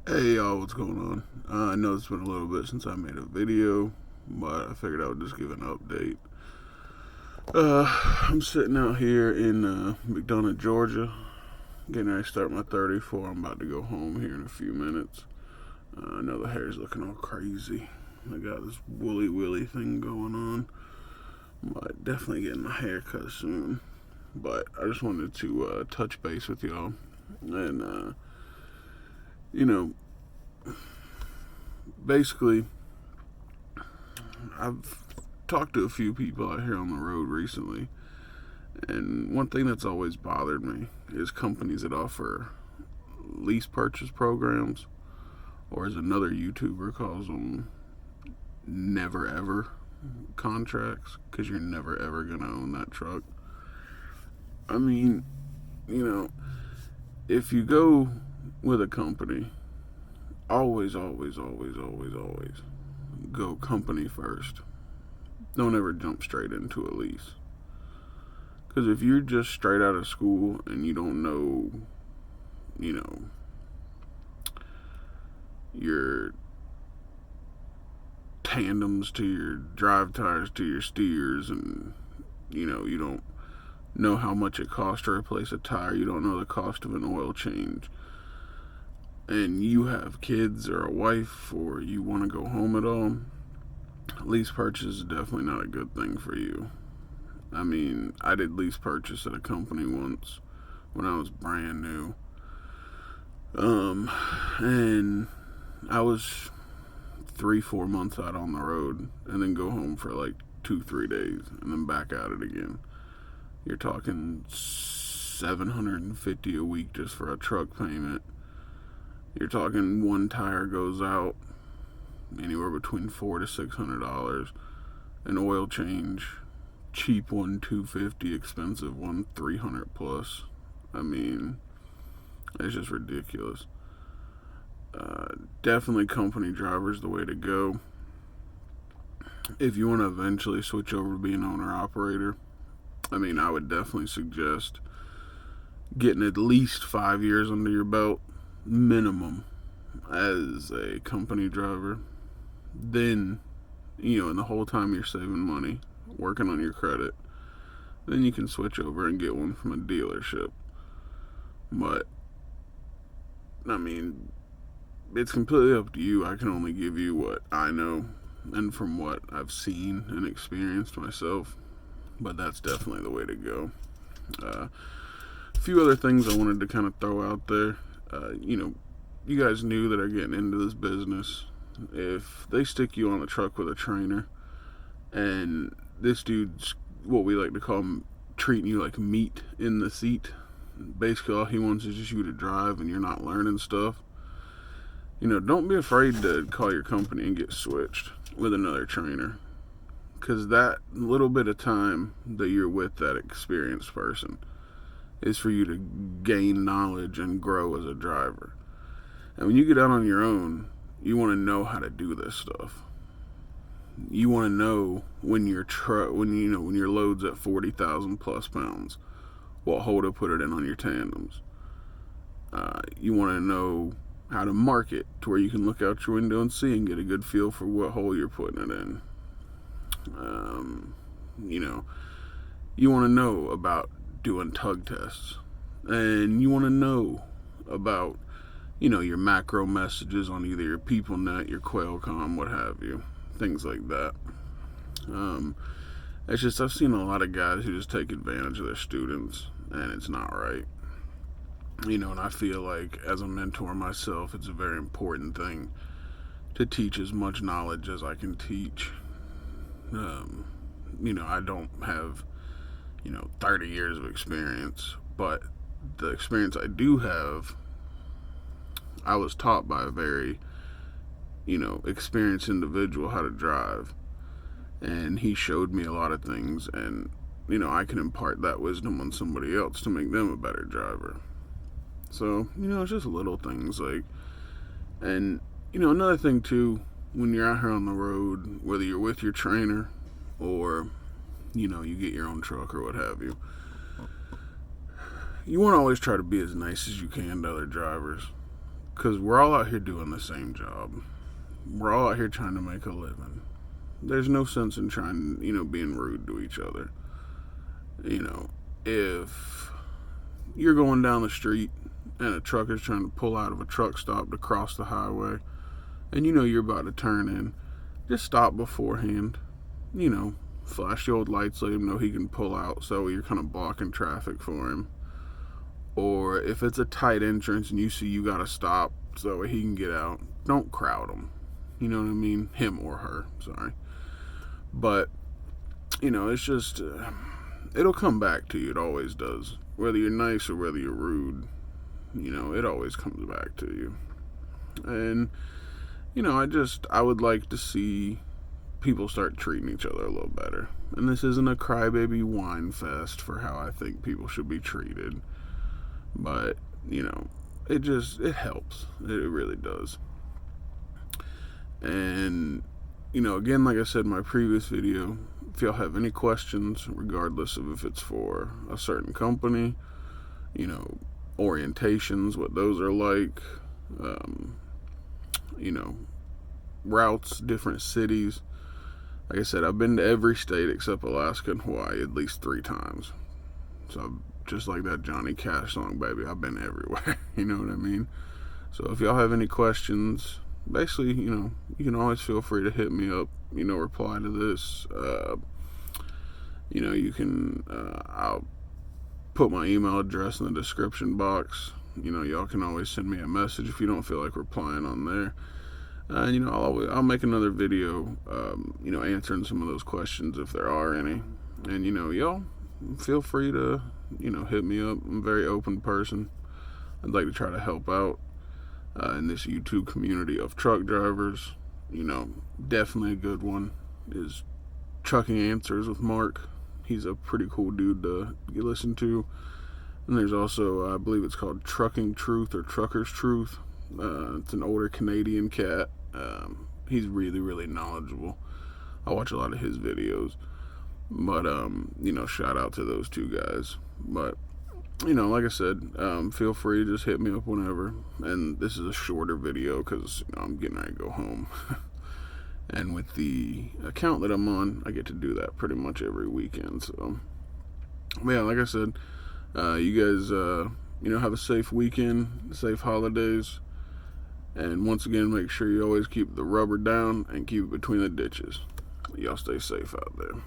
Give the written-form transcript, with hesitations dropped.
Hey y'all, what's going on? I know it's been a little bit since I made a video, but I figured I would just give an update. I'm sitting out here in McDonough, Georgia, getting ready to start my 34. I'm about to go home here in a few minutes. I know the hair's looking all crazy. I got this woolly willy thing going on, but definitely getting my hair cut soon. But I just wanted to touch base with y'all and you know, basically, I've talked to a few people out here on the road recently, and one thing that's always bothered me is companies that offer lease purchase programs, or as another YouTuber calls them, never ever contracts, because you're never ever going to own that truck. I mean, you know, if you go with a company, always go company first. Don't ever jump straight into a lease. Because if you're just straight out of school and you don't know, you know, your tandems to your drive tires to your steers, and, you don't know how much it costs to replace a tire, you don't know the cost of an oil change, and you have kids or a wife, or you want to go home at all, lease purchase is definitely not a good thing for you. I mean, I did lease purchase at a company once when I was brand new. And I was 3-4 months out on the road, and then go home for like 2-3 days and then back at it again. You're talking $750 a week just for a truck payment. You're talking one tire goes out anywhere between $400 to $600. An oil change, cheap one $250, expensive one $300 plus. I mean, it's just ridiculous. Definitely company drivers the way to go. If you want to eventually switch over to being owner operator, I mean, I would definitely suggest getting at least 5 years under your belt minimum as a company driver. Then, and the whole time you're saving money, working on your credit, then you can switch over and get one from a dealership. But, I mean, it's completely up to you. I can only give you what I know and from what I've seen and experienced myself. But that's definitely the way to go. A few other things I wanted to kind of throw out there. You guys new that are getting into this business, if they stick you on a truck with a trainer, and this dude's what we like to call him, treating you like meat in the seat, basically all he wants is just you to drive and you're not learning stuff, don't be afraid to call your company and get switched with another trainer. Because that little bit of time that you're with that experienced person is for you to gain knowledge and grow as a driver. And when you get out on your own, you want to know how to do this stuff. You want to know when your when your load's at 40,000 plus pounds, what hole to put it in on your tandems. You want to know how to mark it to where you can look out your window and see and get a good feel for what hole you're putting it in. You want to know about doing tug tests, and you want to know about, your macro messages on either your PeopleNet, your Quailcomm, what have you, things like that. It's just, I've seen a lot of guys who just take advantage of their students, and it's not right. And I feel like as a mentor myself, it's a very important thing to teach as much knowledge as I can teach. I don't have, 30 years of experience, but the experience I do have, I was taught by a very, experienced individual how to drive. And he showed me a lot of things, and, I can impart that wisdom on somebody else to make them a better driver. So, it's just little things like, and, another thing too, when you're out here on the road, whether you're with your trainer or, you get your own truck or what have you, you want to always try to be as nice as you can to other drivers. because we're all out here doing the same job. We're all out here trying to make a living. There's no sense in trying, being rude to each other. If you're going down the street and a truck is trying to pull out of a truck stop to cross the highway, and you're about to turn in, just stop beforehand. Flash the old lights, let him know he can pull out, so you're kind of blocking traffic for him. Or if it's a tight entrance and you see you gotta stop so he can get out, don't crowd him. You know what I mean? Him or her, sorry. But, it's just, it'll come back to you. It always does. Whether you're nice or whether you're rude, it always comes back to you. And, I would like to see people start treating each other a little better. And this isn't a crybaby whine fest for how I think people should be treated. But, it helps. It really does. And, again, like I said in my previous video, if y'all have any questions, regardless of if it's for a certain company, orientations, what those are like, routes, different cities. Like I said, I've been to every state except Alaska and Hawaii at least 3 times. So just like that Johnny Cash song, baby, I've been everywhere. You know what I mean? So if y'all have any questions, basically, you can always feel free to hit me up, reply to this. You can, I'll put my email address in the description box. Y'all can always send me a message if you don't feel like replying on there. And, I'll make another video, answering some of those questions if there are any. And, y'all feel free to, hit me up. I'm a very open person. I'd like to try to help out in this YouTube community of truck drivers. Definitely a good one is Trucking Answers with Mark. He's a pretty cool dude to listen to. And there's also, I believe it's called Trucking Truth or Trucker's Truth. It's an older Canadian cat. He's really, really knowledgeable. I watch a lot of his videos. But, shout out to those 2 guys. But, like I said, feel free to just hit me up whenever. And this is a shorter video because, I'm getting ready to go home. And with the account that I'm on, I get to do that pretty much every weekend. So, yeah, like I said, you guys, have a safe weekend, safe holidays. And once again, make sure you always keep the rubber down and keep it between the ditches. Y'all stay safe out there.